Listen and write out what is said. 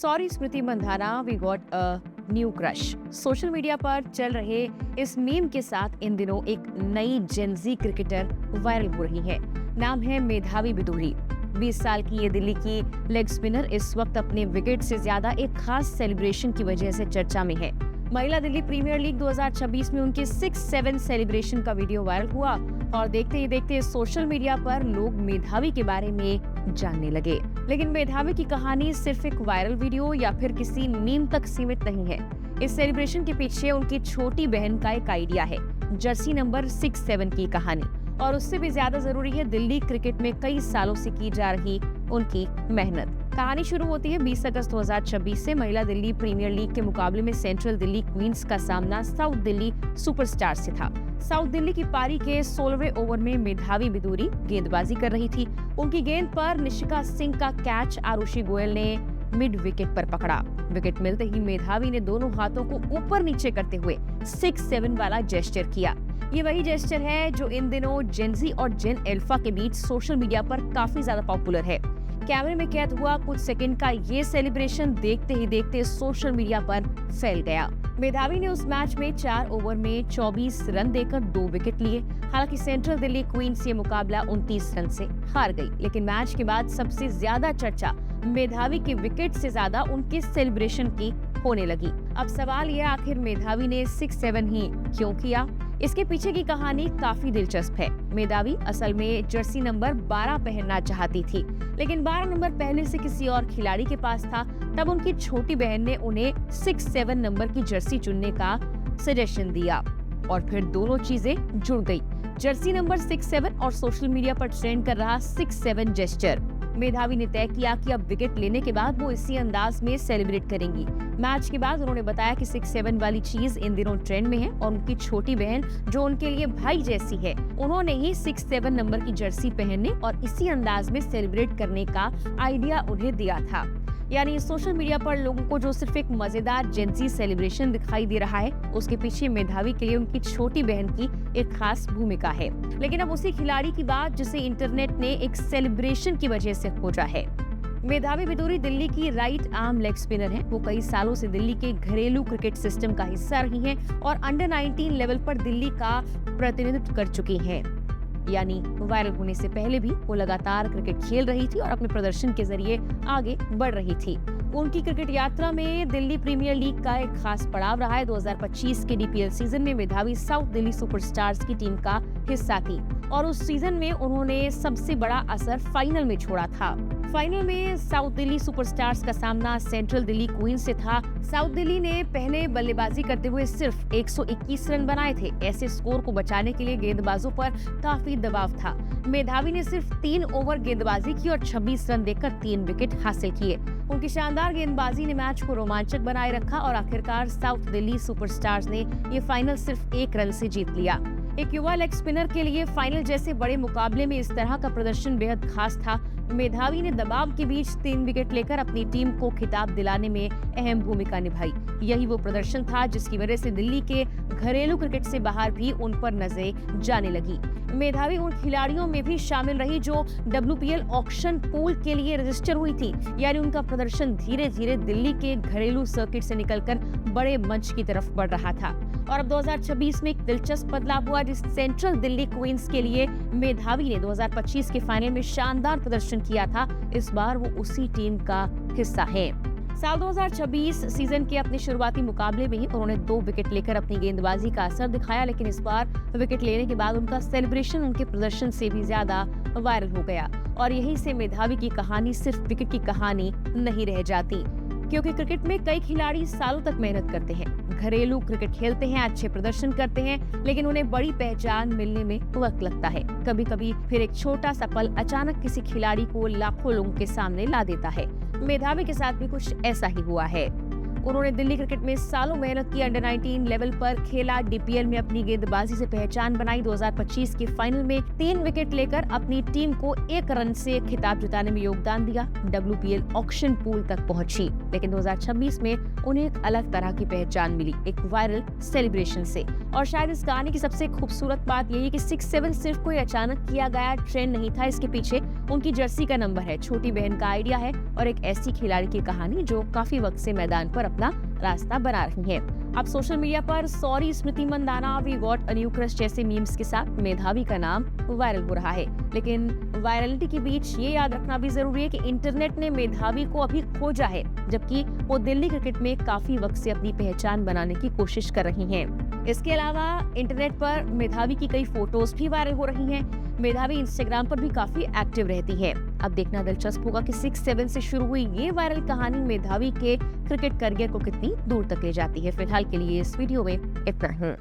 Sorry Smriti Mandhana, we got a new crush. Social media पर चल रहे इस मीम के साथ इन दिनों एक नई जेनजी क्रिकेटर वायरल हो रही है। नाम है मेधावी बिदुरी। 20 साल की ये दिल्ली की लेग स्पिनर इस वक्त अपने विकेट से ज्यादा एक खास सेलिब्रेशन की वजह से चर्चा में है। महिला दिल्ली प्रीमियर लीग 2026 में उनके 6-7 सेलिब्रेशन का वीडियो वायरल हुआ और देखते ही देखते सोशल मीडिया पर लोग मेधावी के बारे में जानने लगे। लेकिन मेधावी की कहानी सिर्फ एक वायरल वीडियो या फिर किसी मीम तक सीमित नहीं है। इस सेलिब्रेशन के पीछे उनकी छोटी बहन का एक आइडिया है, जर्सी नंबर 6-7 की कहानी। और उससे भी ज्यादा जरूरी है दिल्ली क्रिकेट में कई सालों से की जा रही उनकी मेहनत। कहानी शुरू होती है 20 अगस्त 2026 से। महिला दिल्ली प्रीमियर लीग के मुकाबले में सेंट्रल दिल्ली क्वींस का सामना साउथ दिल्ली सुपरस्टार्स से था। साउथ दिल्ली की पारी के 16वें ओवर में मेधावी बिदुरी गेंदबाजी कर रही थी। उनकी गेंद पर निशिका सिंह का कैच आरुषि गोयल ने मिड विकेट पर पकड़ा। विकेट मिलते ही मेधावी ने दोनों हाथों को ऊपर नीचे करते हुए 6-7 वाला जेस्चर किया। ये वही जेस्चर है जो इन दिनों जेनजी और जेन अल्फा के बीच सोशल मीडिया पर काफी ज्यादा पॉपुलर है। कैमरे में कैद हुआ कुछ सेकंड का ये सेलिब्रेशन देखते ही देखते सोशल मीडिया पर फैल गया। मेधावी ने उस मैच में 4 ओवर में 24 रन देकर 2 विकेट लिए। हालांकि सेंट्रल दिल्ली क्वींस ये मुकाबला 29 रन से हार गई। लेकिन मैच के बाद सबसे ज्यादा चर्चा मेधावी के विकेट से ज्यादा उनके सेलिब्रेशन की होने लगी। अब सवाल यह, आखिर मेधावी ने 6-7 ही क्यों किया? इसके पीछे की कहानी काफी दिलचस्प है। मेधावी असल में जर्सी नंबर 12 पहनना चाहती थी, लेकिन 12 नंबर पहले से किसी और खिलाड़ी के पास था। तब उनकी छोटी बहन ने उन्हें 6-7 नंबर की जर्सी चुनने का सजेशन दिया और फिर दोनों चीजें जुड़ गई। जर्सी नंबर 6-7 और सोशल मीडिया पर ट्रेंड कर रहा 6-7 जेस्चर। मेधावी ने तय किया कि अब विकेट लेने के बाद वो इसी अंदाज में सेलिब्रेट करेंगी। मैच के बाद उन्होंने बताया कि 6-7 वाली चीज इन दिनों ट्रेंड में है और उनकी छोटी बहन जो उनके लिए भाई जैसी है, उन्होंने ही 6-7 नंबर की जर्सी पहनने और इसी अंदाज में सेलिब्रेट करने का आइडिया उन्हें दिया था। यानी सोशल मीडिया पर लोगों को जो सिर्फ एक मजेदार जेनजी सेलिब्रेशन दिखाई दे रहा है, उसके पीछे मेधावी के लिए उनकी छोटी बहन की एक खास भूमिका है। लेकिन अब उसी खिलाड़ी की बात जिसे इंटरनेट ने एक सेलिब्रेशन की वजह से खोजा है। मेधावी बिदुरी दिल्ली की राइट आर्म लेग स्पिनर हैं। वो कई सालों से दिल्ली के घरेलू क्रिकेट सिस्टम का हिस्सा रही हैं और अंडर 19 लेवल पर दिल्ली का प्रतिनिधित्व कर चुकी हैं। यानी वायरल होने से पहले भी वो लगातार क्रिकेट खेल रही थी और अपने प्रदर्शन के जरिए आगे बढ़ रही थी। उनकी क्रिकेट यात्रा में दिल्ली प्रीमियर लीग का एक खास पड़ाव रहा है। 2025 के डीपीएल सीजन में मेधावी साउथ दिल्ली सुपरस्टार्स की टीम का हिस्सा थी और उस सीजन में उन्होंने सबसे बड़ा असर फाइनल में छोड़ा था। फाइनल में साउथ दिल्ली सुपरस्टार्स का सामना सेंट्रल दिल्ली क्वींस से था। साउथ दिल्ली ने पहले बल्लेबाजी करते हुए सिर्फ 121 रन बनाए थे। ऐसे स्कोर को बचाने के लिए गेंदबाजों पर काफी दबाव था। मेधावी ने सिर्फ 3 ओवर गेंदबाजी की और 26 रन देकर 3 विकेट हासिल किए। उनकी शानदार गेंदबाजी ने मैच को रोमांचक बनाए रखा और आखिरकार साउथ दिल्ली सुपरस्टार्स ने ये फाइनल सिर्फ 1 रन से जीत लिया। एक युवा लेग स्पिनर के लिए फाइनल जैसे बड़े मुकाबले में इस तरह का प्रदर्शन बेहद खास था। मेधावी ने दबाव के बीच 3 विकेट लेकर अपनी टीम को खिताब दिलाने में अहम भूमिका निभाई। यही वो प्रदर्शन था जिसकी वजह से दिल्ली के घरेलू क्रिकेट से बाहर भी उन पर नजरें जाने लगी। मेधावी उन खिलाड़ियों में भी शामिल रही जो WPL ऑक्शन पूल के लिए रजिस्टर हुई थी। यानी उनका प्रदर्शन धीरे धीरे दिल्ली के घरेलू सर्किट से निकलकर बड़े मंच की तरफ बढ़ रहा था। और अब 2026 में एक दिलचस्प बदलाव हुआ जिस सेंट्रल दिल्ली क्वींस के लिए मेधावी ने 2025 के फाइनल में शानदार प्रदर्शन किया था। इस बार वो उसी टीम का हिस्सा है। साल 2026 सीजन के अपने शुरुआती मुकाबले में ही उन्होंने 2 विकेट लेकर अपनी गेंदबाजी का असर दिखाया। लेकिन इस बार विकेट लेने के बाद उनका सेलिब्रेशन उनके प्रदर्शन से भी ज्यादा वायरल हो गया। और यहीं से मेधावी की कहानी सिर्फ विकेट की कहानी नहीं रह जाती, क्योंकि क्रिकेट में कई खिलाड़ी सालों तक मेहनत करते हैं, घरेलू क्रिकेट खेलते हैं, अच्छे प्रदर्शन करते हैं, लेकिन उन्हें बड़ी पहचान मिलने में वक्त लगता है। कभी कभी फिर एक छोटा सा पल अचानक किसी खिलाड़ी को लाखों लोगों के सामने ला देता है। मेधावी के साथ भी कुछ ऐसा ही हुआ है। उन्होंने दिल्ली क्रिकेट में सालों मेहनत की, अंडर 19 लेवल पर खेला, डीपीएल में अपनी गेंदबाजी से पहचान बनाई। 2025 के फाइनल में 3 विकेट लेकर अपनी टीम को 1 रन से खिताब जिताने में योगदान दिया। WPL ऑक्शन पूल तक पहुंची, लेकिन 2026 में उन्हें एक अलग तरह की पहचान मिली, एक वायरल सेलिब्रेशन से। और शायद इस कहानी की सबसे खूबसूरत बात यही कि 6-7 सिर्फ कोई अचानक किया गया ट्रेंड नहीं था, इसके पीछे उनकी जर्सी का नंबर है, छोटी बहन का आइडिया है और एक ऐसी खिलाड़ी की कहानी जो काफी वक्त से मैदान पर अपना रास्ता बना रही है। अब सोशल मीडिया पर sorry Smriti Mandhana, we got a new crush जैसे मीम्स के साथ मेधावी का नाम वायरल हो रहा है। लेकिन वायरलिटी के बीच ये याद रखना भी जरूरी है कि इंटरनेट ने मेधावी को अभी खोजा है, जबकि वो दिल्ली क्रिकेट में काफी वक्त से अपनी पहचान बनाने की कोशिश कर रही हैं। इसके अलावा इंटरनेट पर मेधावी की कई फोटोज भी वायरल हो रही हैं। मेधावी इंस्टाग्राम पर भी काफी एक्टिव रहती है। अब देखना दिलचस्प होगा कि 6-7 से शुरू हुई ये वायरल कहानी मेधावी के क्रिकेट करियर को कितनी दूर तक ले जाती है। फिलहाल के लिए इस वीडियो में इतना ही।